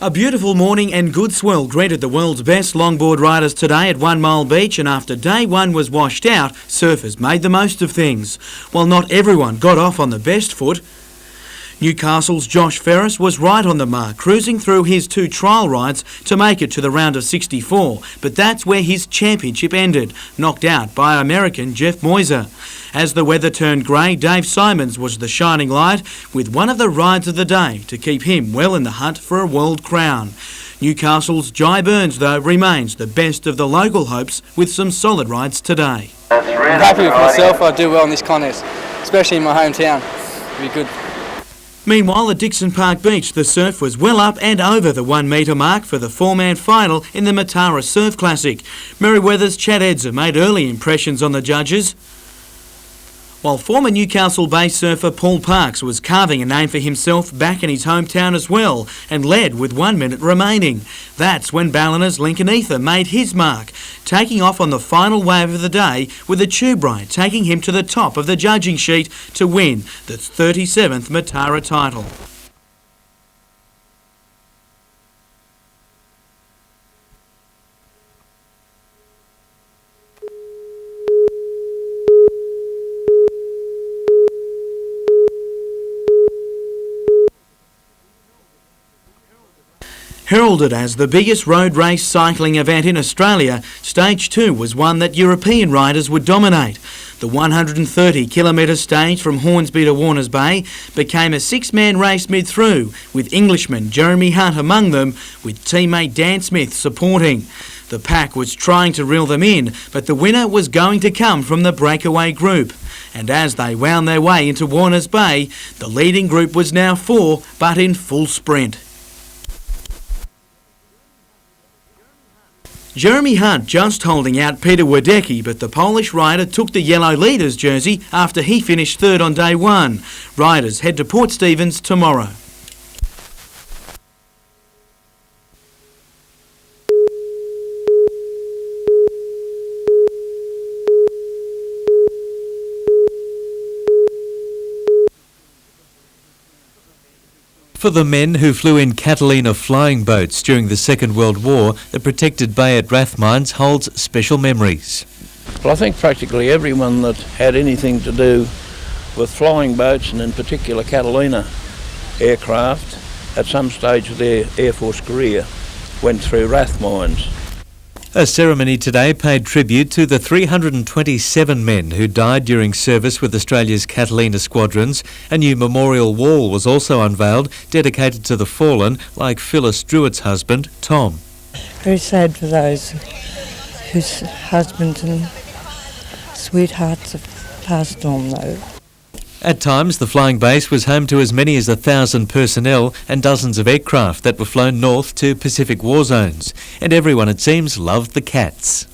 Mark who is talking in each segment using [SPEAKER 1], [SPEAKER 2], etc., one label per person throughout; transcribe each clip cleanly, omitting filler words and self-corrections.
[SPEAKER 1] A beautiful morning and good swell greeted the world's best longboard riders today at 1 Mile Beach, and after day one was washed out, surfers made the most of things. While not everyone got off on the best foot, Newcastle's Josh Ferris was right on the mark, cruising through his 2 trial rides to make it to the round of 64, but that's where his championship ended, knocked out by American Jeff Moiser. As the weather turned grey, Dave Simons was the shining light, with one of the rides of the day to keep him well in the hunt for a world crown. Newcastle's Jai Burns, though, remains the best of the local hopes with some solid rides today.
[SPEAKER 2] I'm happy with myself. I do well in this contest, especially in my hometown. It'll be good.
[SPEAKER 1] Meanwhile, at Dixon Park Beach, the surf was well up and over the 1 metre mark for the 4-man final in the Matara Surf Classic. Merriweather's Chad Edzer made early impressions on the judges, while former Newcastle-based surfer Paul Parks was carving a name for himself back in his hometown as well, and led with 1 minute remaining. That's when Ballina's Lincoln Ether made his mark, taking off on the final wave of the day, with a tube ride taking him to the top of the judging sheet to win the 37th Matara title. Heralded as the biggest road race cycling event in Australia, Stage 2 was one that European riders would dominate. The 130-kilometre stage from Hornsby to Warners Bay became a 6-man race mid-through, with Englishman Jeremy Hunt among them, with teammate Dan Smith supporting. The pack was trying to reel them in, but the winner was going to come from the breakaway group. And as they wound their way into Warners Bay, the leading group was now 4, but in full sprint. Jeremy Hunt just holding out Peter Wadecki, but the Polish rider took the yellow leader's jersey after he finished 3rd on day 1. Riders head to Port Stephens tomorrow.
[SPEAKER 3] For the men who flew in Catalina flying boats during the Second World War, the protected bay at Rathmines holds special memories.
[SPEAKER 4] Well, I think practically everyone that had anything to do with flying boats, and in particular Catalina aircraft, at some stage of their Air Force career, went through Rathmines.
[SPEAKER 3] A ceremony today paid tribute to the 327 men who died during service with Australia's Catalina squadrons. A new memorial wall was also unveiled, dedicated to the fallen, like Phyllis Druitt's husband, Tom.
[SPEAKER 5] Very sad for those whose husbands and sweethearts have passed on, though.
[SPEAKER 3] At times, the flying base was home to as many as 1,000 personnel and dozens of aircraft that were flown north to Pacific war zones. And everyone, it seems, loved the cats.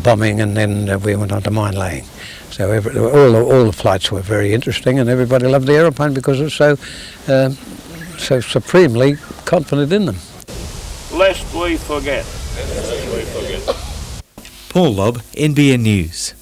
[SPEAKER 6] Bombing, and then we went on to mine laying. So all the flights were very interesting, and everybody loved the aeroplane because it was so supremely confident in them.
[SPEAKER 4] Lest we forget.
[SPEAKER 3] Paul Lobb, NBN News.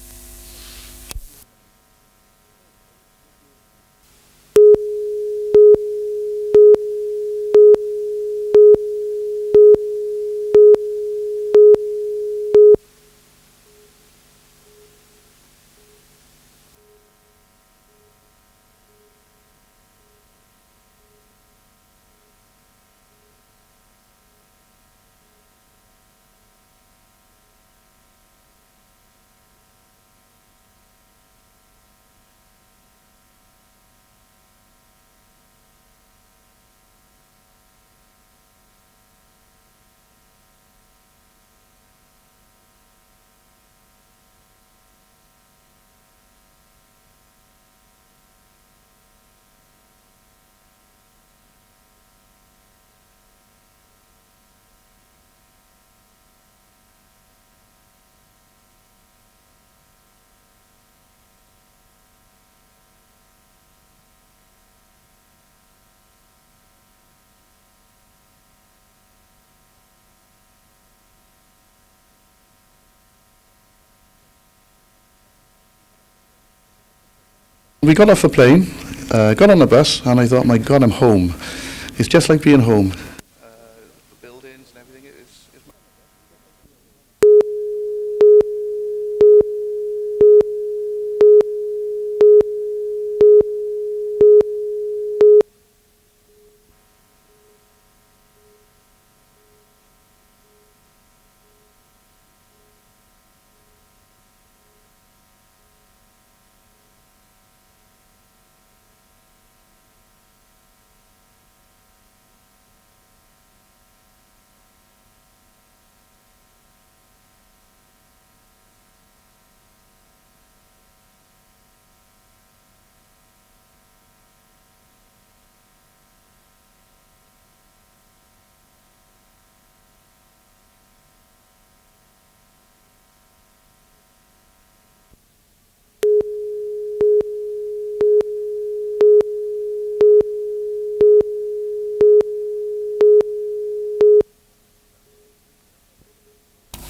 [SPEAKER 7] We got off the plane, got on the bus, and I thought, my God, I'm home. It's just like being home.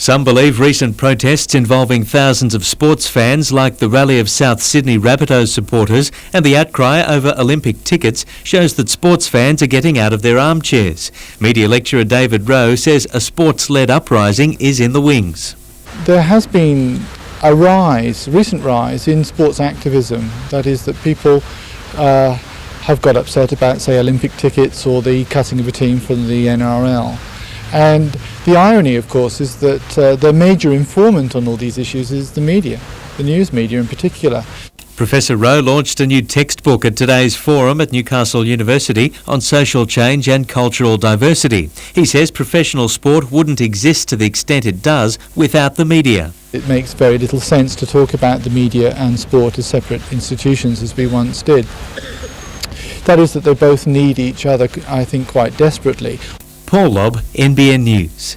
[SPEAKER 3] Some believe recent protests involving thousands of sports fans, like the rally of South Sydney Rabbitohs supporters and the outcry over Olympic tickets, shows that sports fans are getting out of their armchairs. Media lecturer David Rowe says a sports-led uprising is in the wings.
[SPEAKER 8] There has been a recent rise in sports activism. That is, that people have got upset about, say, Olympic tickets or the cutting of a team from the NRL. And the irony, of course, is that the major informant on all these issues is the media, the news media in particular.
[SPEAKER 3] Professor Rowe launched a new textbook at today's forum at Newcastle University on social change and cultural diversity. He says professional sport wouldn't exist to the extent it does without the media.
[SPEAKER 8] It makes very little sense to talk about the media and sport as separate institutions as we once did. That is, that they both need each other, I think, quite desperately.
[SPEAKER 3] Paul Lobb, NBN News.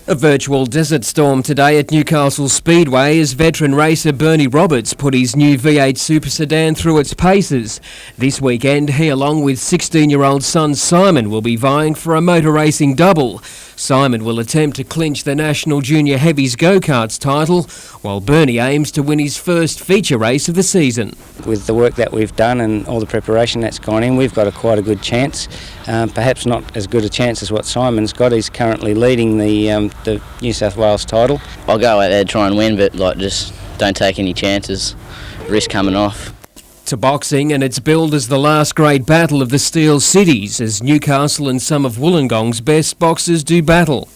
[SPEAKER 9] A virtual desert storm today at Newcastle Speedway as veteran racer Bernie Roberts put his new V8 Super Sedan through its paces. This weekend, he along with 16-year-old son Simon will be vying for a motor racing double. Simon will attempt to clinch the National Junior Heavies Go-Karts title, while Bernie aims to win his first feature race of the season.
[SPEAKER 10] With the work that we've done and all the preparation that's gone in, we've got quite a good chance. Perhaps not as good a chance as what Simon's got. He's currently leading the New South Wales title.
[SPEAKER 11] I'll go out there, try and win, but just don't take any chances. Risk coming off.
[SPEAKER 9] To boxing, and it's billed as the last great battle of the Steel Cities as Newcastle and some of Wollongong's best boxers do battle.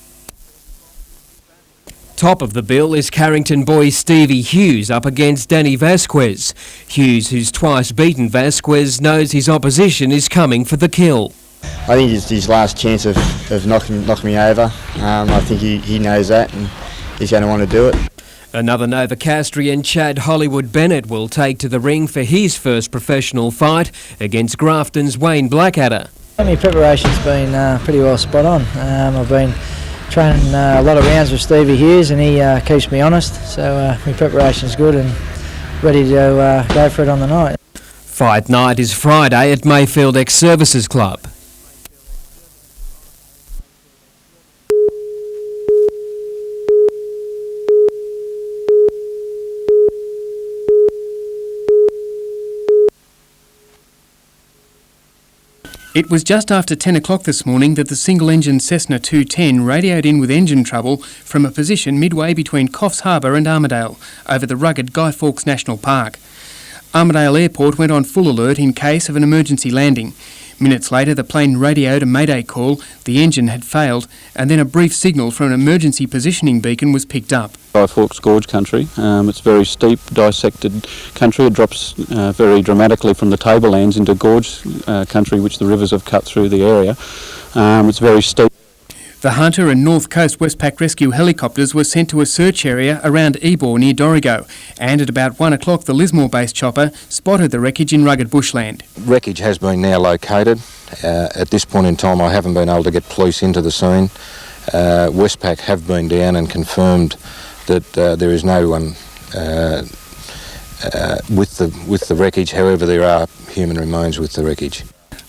[SPEAKER 9] Top of the bill is Carrington boy Stevie Hughes up against Danny Vasquez. Hughes, who's twice beaten Vasquez, knows his opposition is coming for the kill.
[SPEAKER 12] I think it's his last chance of knocking me over. I think he knows that and he's going to want to do it.
[SPEAKER 9] Another Novocastrian, Chad Hollywood Bennett, will take to the ring for his first professional fight against Grafton's Wayne Blackadder.
[SPEAKER 13] My preparation's been pretty well spot on. I've been training a lot of rounds with Stevie Hughes and he keeps me honest, so my preparation's good and ready to go for it on the night.
[SPEAKER 9] Fight night is Friday at Mayfield Ex-Services Club.
[SPEAKER 14] It was just after 10 o'clock this morning that the single-engine Cessna 210 radioed in with engine trouble from a position midway between Coffs Harbour and Armidale, over the rugged Guy Fawkes National Park. Armidale Airport went on full alert in case of an emergency landing. Minutes later, the plane radioed a mayday call. The engine had failed, and then a brief signal from an emergency positioning beacon was picked up.
[SPEAKER 15] Guy Fawkes Gorge country. It's very steep, dissected country. It drops very dramatically from the tablelands into gorge country, which the rivers have cut through the area. It's very steep.
[SPEAKER 14] The Hunter and North Coast Westpac rescue helicopters were sent to a search area around Ebor near Dorrigo, and at about 1 o'clock the Lismore-based chopper spotted the wreckage in rugged bushland.
[SPEAKER 16] Wreckage has been now located. At this point in time I haven't been able to get police into the scene. Westpac have been down and confirmed that there is no one with the wreckage. However, there are human remains with the wreckage.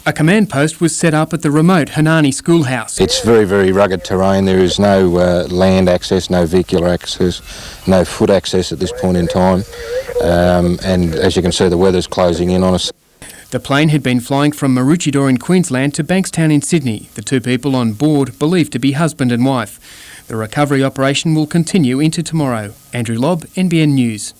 [SPEAKER 14] A command post was set up at the remote Hanani schoolhouse.
[SPEAKER 16] It's very, very rugged terrain. There is no land access, no vehicular access, no foot access at this point in time. And as you can see, the weather's closing in on us.
[SPEAKER 14] The plane had been flying from Maroochydore in Queensland to Bankstown in Sydney. The two people on board believed to be husband and wife. The recovery operation will continue into tomorrow. Andrew Lobb, NBN News.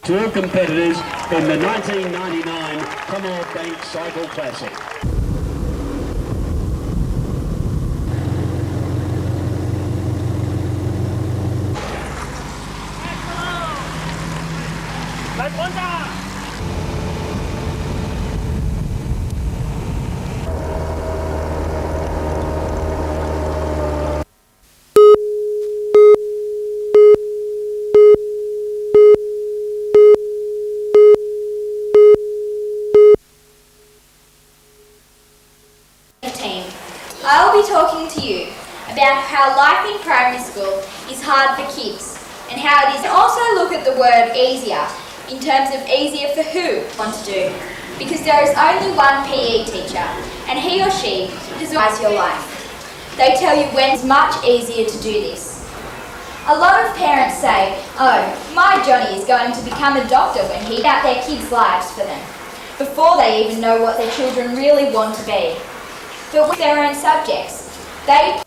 [SPEAKER 17] To all competitors in the 1999 Commonwealth Bank Cycle Classic.
[SPEAKER 18] I will be talking to you about how life in primary school is hard for kids and how it is. Also look at the word easier in terms of easier for who want to do, because there is only one PE teacher and he or she designs your life. They tell you when it's much easier to do this. A lot of parents say, oh, my Johnny is going to become a doctor when he out their kids' lives for them, before they even know what their children really want to be. But with their own subjects, they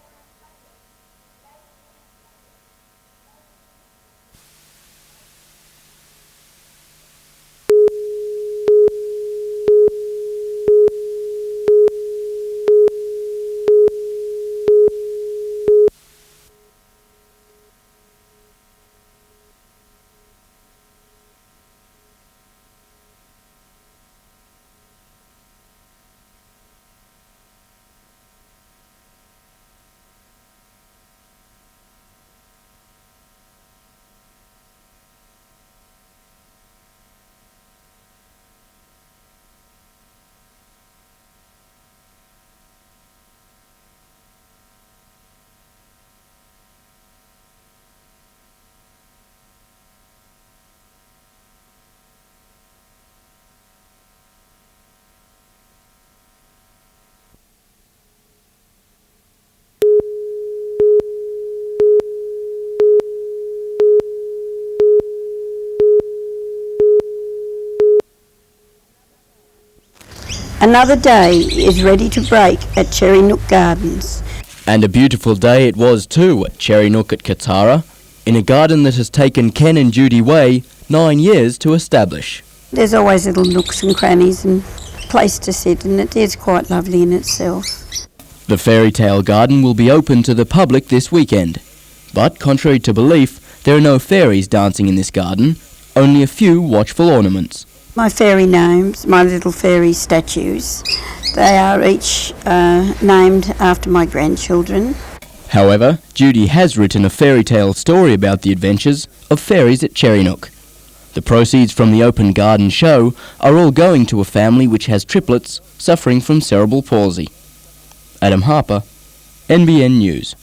[SPEAKER 19] Another day is ready to break at Cherry Nook Gardens.
[SPEAKER 20] And a beautiful day it was too at Cherry Nook at Katara, in a garden that has taken Ken and Judy Way 9 years to establish.
[SPEAKER 19] There's always little nooks and crannies and a place to sit, and it is quite lovely in itself.
[SPEAKER 20] The fairy tale garden will be open to the public this weekend. But contrary to belief, there are no fairies dancing in this garden, only a few watchful ornaments.
[SPEAKER 19] My fairy gnomes, my little fairy statues, They are each named after my grandchildren.
[SPEAKER 20] However, Judy has written a fairy tale story about the adventures of fairies at Cherrynook. The proceeds from the Open Garden show are all going to a family which has triplets suffering from cerebral palsy. Adam Harper, NBN News.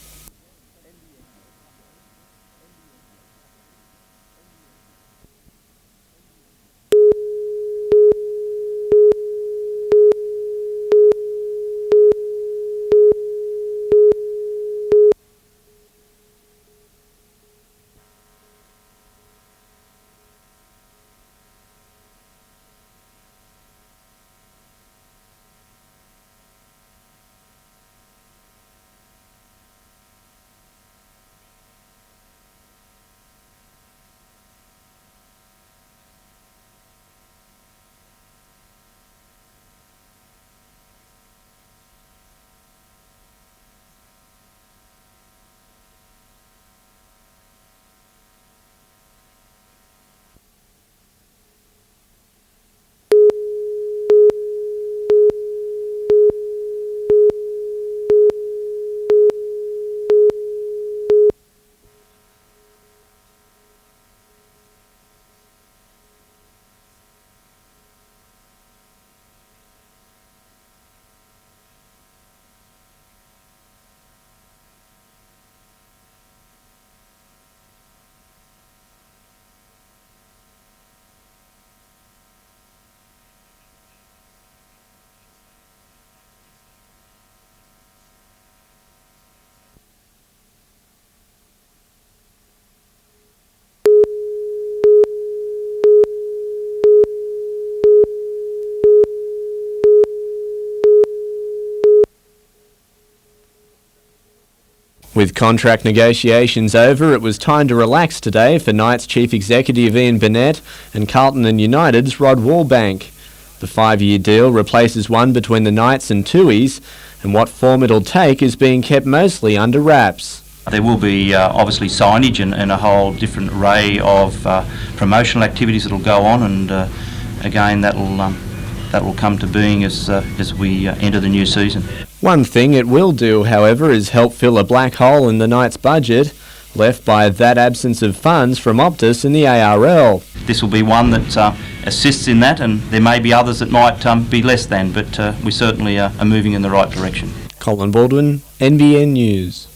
[SPEAKER 21] With contract negotiations over, it was time to relax today for Knights Chief Executive Ian Burnett and Carlton and United's Rod Wallbank. The 5-year deal replaces one between the Knights and Tuies, and what form it'll take is being kept mostly under wraps.
[SPEAKER 22] There will be obviously signage and a whole different array of promotional activities that will go on, and again that will come to being as we enter the new season.
[SPEAKER 21] One thing it will do, however, is help fill a black hole in the Knights' budget, left by that absence of funds from Optus in the ARL.
[SPEAKER 22] This will be one that assists in that, and there may be others that might be less than, but we certainly are moving in the right direction.
[SPEAKER 21] Colin Baldwin, NBN News.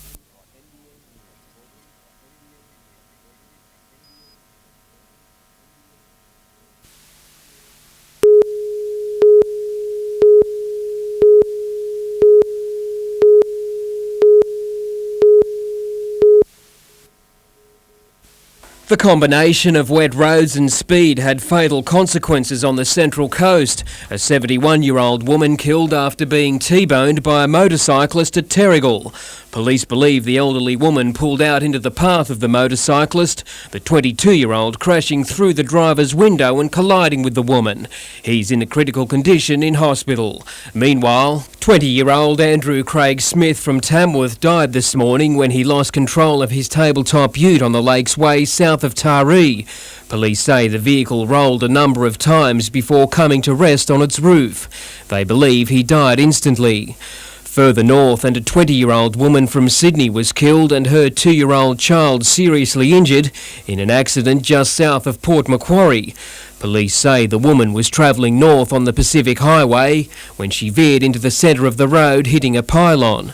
[SPEAKER 9] The combination of wet roads and speed had fatal consequences on the Central Coast. A 71-year-old woman killed after being T-boned by a motorcyclist at Terrigal. Police believe the elderly woman pulled out into the path of the motorcyclist, the 22-year-old crashing through the driver's window and colliding with the woman. He's in a critical condition in hospital. Meanwhile, 20-year-old Andrew Craig Smith from Tamworth died this morning when he lost control of his tabletop ute on the Lakes Way south of Taree. Police say the vehicle rolled a number of times before coming to rest on its roof. They believe he died instantly. Further north, and a 20-year-old woman from Sydney was killed and her 2-year-old child seriously injured in an accident just south of Port Macquarie. Police say the woman was travelling north on the Pacific Highway when she veered into the centre of the road, hitting a pylon.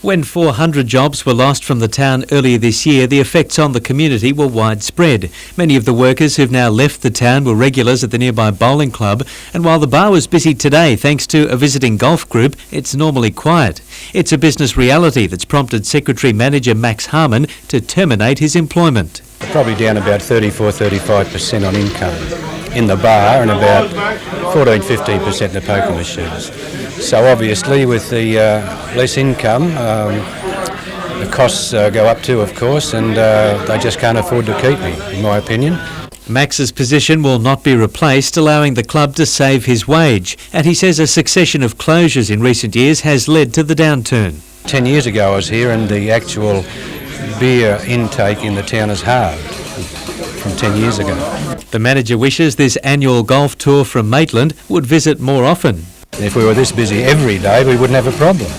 [SPEAKER 3] When 400 jobs were lost from the town earlier this year, the effects on the community were widespread. Many of the workers who've now left the town were regulars at the nearby bowling club, and while the bar was busy today thanks to a visiting golf group, it's normally quiet. It's a business reality that's prompted Secretary Manager Max Harmon to terminate his employment.
[SPEAKER 23] Probably down about 34-35% on income in the bar and about 14-15% in the poker machines. So obviously with the less income, the costs go up too, of course, and they just can't afford to keep me, in my opinion.
[SPEAKER 3] Max's position will not be replaced, allowing the club to save his wage, and he says a succession of closures in recent years has led to the downturn.
[SPEAKER 23] 10 years ago I was here and the actual beer intake in the town has halved from 10 years ago.
[SPEAKER 3] The manager wishes this annual golf tour from Maitland would visit more often.
[SPEAKER 23] If we were this busy every day we wouldn't have a problem.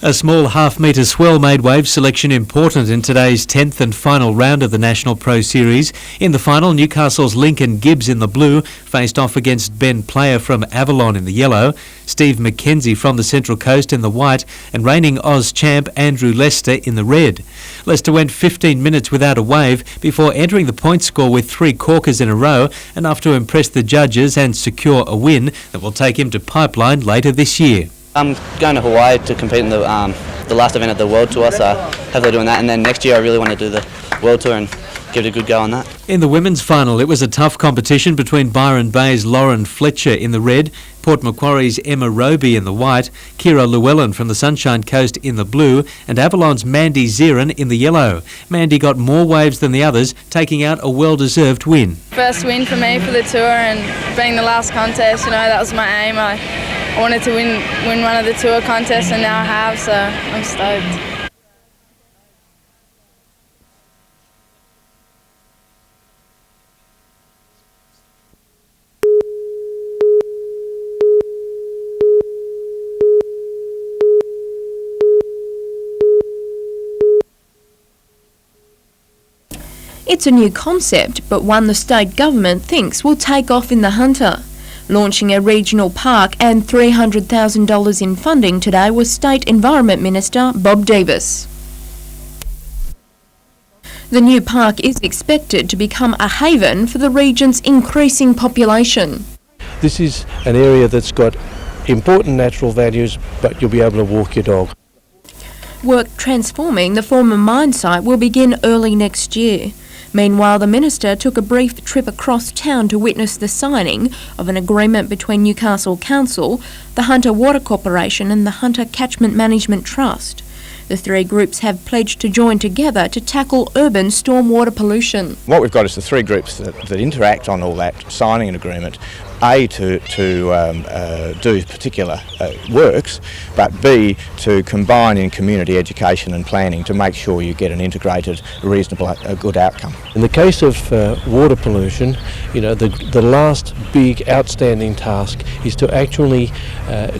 [SPEAKER 3] A small half-metre swell made wave selection important in today's 10th and final round of the National Pro Series. In the final, Newcastle's Lincoln Gibbs in the blue faced off against Ben Player from Avalon in the yellow, Steve McKenzie from the Central Coast in the white, and reigning Oz champ Andrew Lester in the red. Lester went 15 minutes without a wave before entering the point score with 3 corkers in a row, enough to impress the judges and secure a win that will take him to Pipeline later this year.
[SPEAKER 1] I'm going to Hawaii to compete in the last event of the World Tour, so hopefully doing that. And then next year I really want to do the World Tour and give it a good go on that.
[SPEAKER 3] In the women's final, it was a tough competition between Byron Bay's Lauren Fletcher in the red, Port Macquarie's Emma Roby in the white, Kira Llewellyn from the Sunshine Coast in the blue, and Avalon's Mandy Zirin in the yellow. Mandy got more waves than the others, taking out a well-deserved win.
[SPEAKER 2] First win for me for the tour, and being the last contest, that was my aim. I wanted to win one of the tour contests, and now I have, so I'm stoked.
[SPEAKER 5] It's a new concept, but one the state government thinks will take off in the Hunter. Launching a regional park and $300,000 in funding today was State Environment Minister Bob Davis. The new park is expected to become a haven for the region's increasing population.
[SPEAKER 24] This is an area that's got important natural values, but you'll be able to walk your dog.
[SPEAKER 5] Work transforming the former mine site will begin early next year. Meanwhile, the minister took a brief trip across town to witness the signing of an agreement between Newcastle Council, the Hunter Water Corporation and the Hunter Catchment Management Trust. The 3 groups have pledged to join together to tackle urban stormwater pollution.
[SPEAKER 25] What we've got is the 3 groups that interact on all that, signing an agreement, A, to do particular works, but B, to combine in community education and planning to make sure you get an integrated, reasonable, good outcome.
[SPEAKER 24] In the case of water pollution, the last big outstanding task is to actually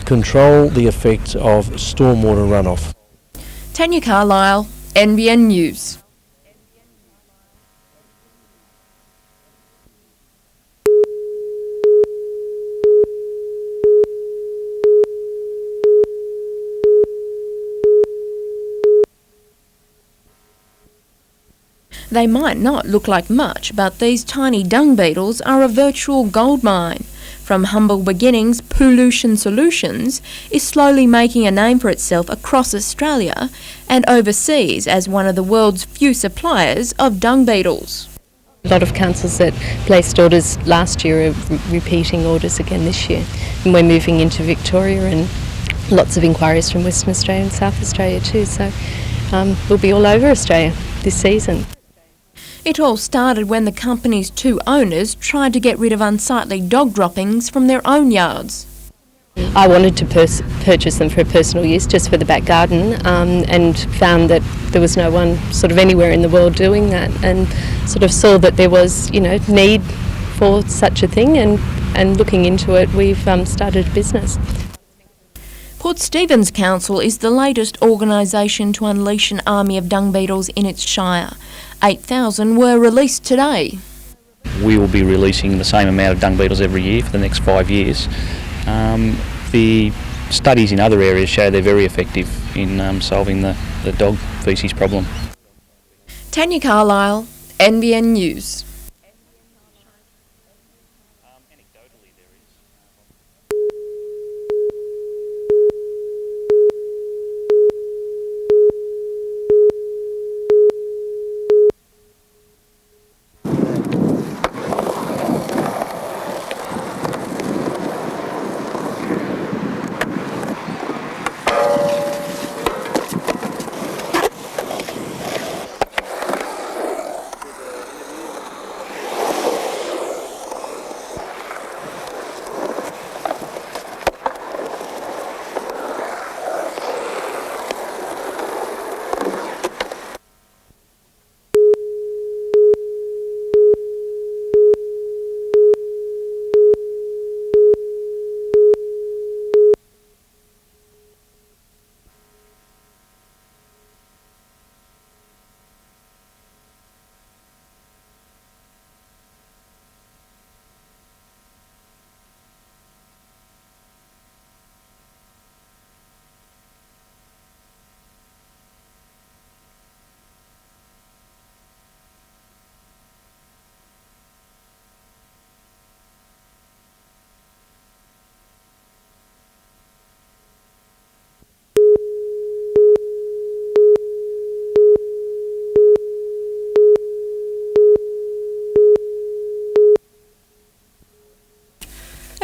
[SPEAKER 24] control the effects of stormwater runoff.
[SPEAKER 5] Tanya Carlisle, NBN News. They might not look like much, but these tiny dung beetles are a virtual gold mine. From humble beginnings, Pollution Solutions is slowly making a name for itself across Australia and overseas as one of the world's few suppliers of dung beetles.
[SPEAKER 26] A lot of councils that placed orders last year are repeating orders again this year. And we're moving into Victoria and lots of inquiries from Western Australia and South Australia too. So we'll be all over Australia this season.
[SPEAKER 5] It all started when the company's 2 owners tried to get rid of unsightly dog droppings from their own yards.
[SPEAKER 26] I wanted to purchase them for personal use, just for the back garden, and found that there was no one sort of anywhere in the world doing that, and sort of saw that there was, need for such a thing, and looking into it, we've started a business.
[SPEAKER 5] Port Stephens Council is the latest organisation to unleash an army of dung beetles in its shire. 8,000 were released today.
[SPEAKER 27] We will be releasing the same amount of dung beetles every year for the next 5 years. The studies in other areas show they're very effective in solving the dog faeces problem.
[SPEAKER 5] Tanya Carlisle, NBN News.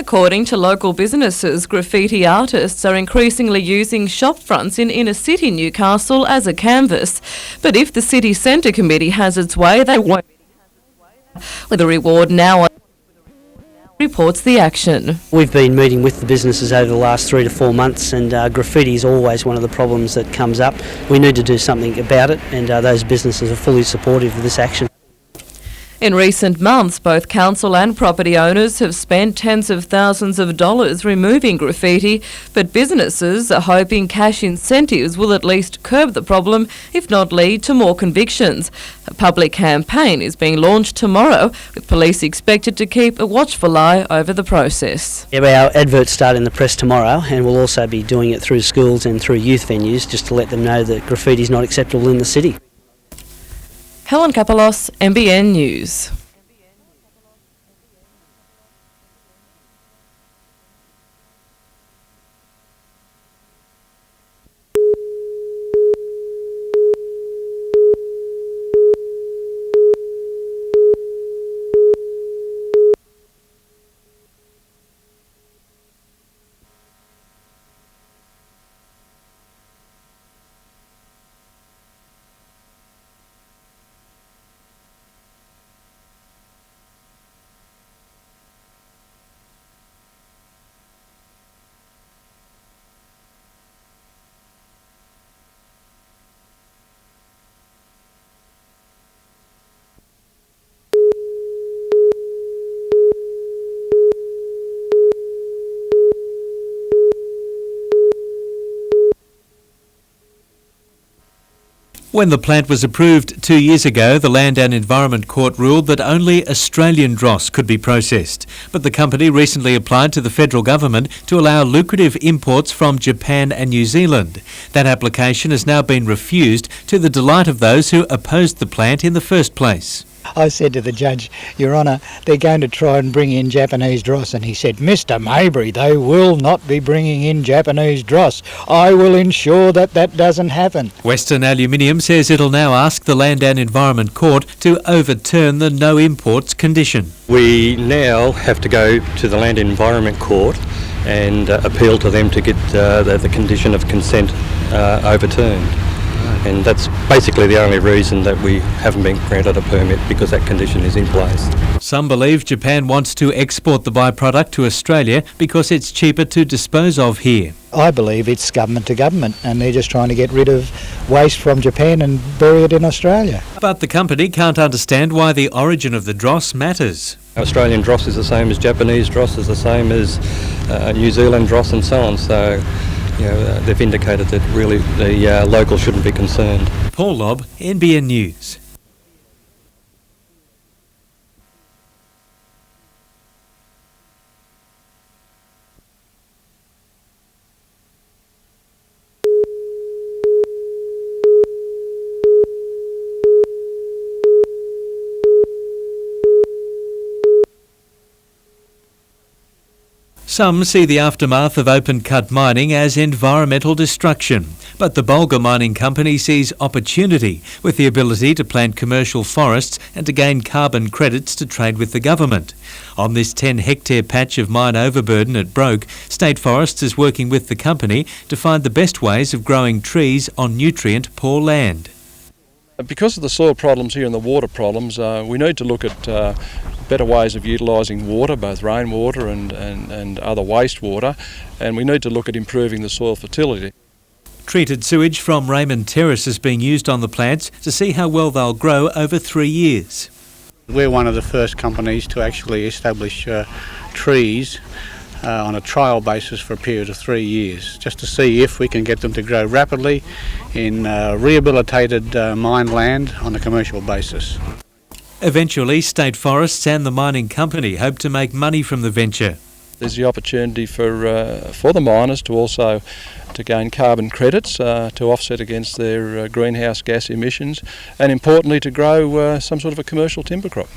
[SPEAKER 4] According to local businesses, graffiti artists are increasingly using shop fronts in inner city Newcastle as a canvas. But if the City Centre Committee has its way, they won't. With a reward now reports the action.
[SPEAKER 6] We've been meeting with the businesses over the last 3 to 4 months, and graffiti is always one of the problems that comes up. We need to do something about it, and those businesses are fully supportive of this action.
[SPEAKER 4] In recent months, both council and property owners have spent tens of thousands of dollars removing graffiti, but businesses are hoping cash incentives will at least curb the problem, if not lead to more convictions. A public campaign is being launched tomorrow, with police expected to keep a watchful eye over the process.
[SPEAKER 6] Yeah, our adverts start in the press tomorrow, and we'll also be doing it through schools and through youth venues, just to let them know that graffiti is not acceptable in the city.
[SPEAKER 4] Helen Kapalos, NBN News.
[SPEAKER 3] When the plant was approved 2 years ago, the Land and Environment Court ruled that only Australian dross could be processed. But the company recently applied to the federal government to allow lucrative imports from Japan and New Zealand. That application has now been refused, to the delight of those who opposed the plant in the first place.
[SPEAKER 7] I said to the judge, Your Honour, they're going to try and bring in Japanese dross. And he said, Mr Mabry, they will not be bringing in Japanese dross. I will ensure that that doesn't happen.
[SPEAKER 3] Western Aluminium says it'll now ask the Land and Environment Court to overturn the no imports condition.
[SPEAKER 8] We now have to go to the Land and Environment Court and appeal to them to get the condition of consent overturned. And that's basically the only reason that we haven't been granted a permit, because that condition is in place.
[SPEAKER 3] Some believe Japan wants to export the byproduct to Australia because it's cheaper to dispose of here.
[SPEAKER 7] I believe it's government to government, and they're just trying to get rid of waste from Japan and bury it in Australia.
[SPEAKER 3] But the company can't understand why the origin of the dross matters.
[SPEAKER 8] Australian dross is the same as Japanese dross, is the same as New Zealand dross and so on. So, they've indicated that really the local shouldn't be concerned.
[SPEAKER 3] Paul Lobb, NBN News. Some see the aftermath of open-cut mining as environmental destruction, but the Bulga Mining Company sees opportunity with the ability to plant commercial forests and to gain carbon credits to trade with the government. On this 10-hectare patch of mine overburden at Broke, State Forests is working with the company to find the best ways of growing trees on nutrient-poor land.
[SPEAKER 10] Because of the soil problems here and the water problems, we need to look at better ways of utilising water, both rainwater and other wastewater, and we need to look at improving the soil fertility.
[SPEAKER 3] Treated sewage from Raymond Terrace is being used on the plants to see how well they'll grow over 3 years.
[SPEAKER 11] We're one of the first companies to actually establish trees on a trial basis for a period of 3 years, just to see if we can get them to grow rapidly in rehabilitated mine land on a commercial basis.
[SPEAKER 3] Eventually, State Forests and the mining company hope to make money from the venture.
[SPEAKER 10] There's the opportunity for the miners to also to gain carbon credits to offset against their greenhouse gas emissions, and importantly to grow some sort of a commercial timber crop.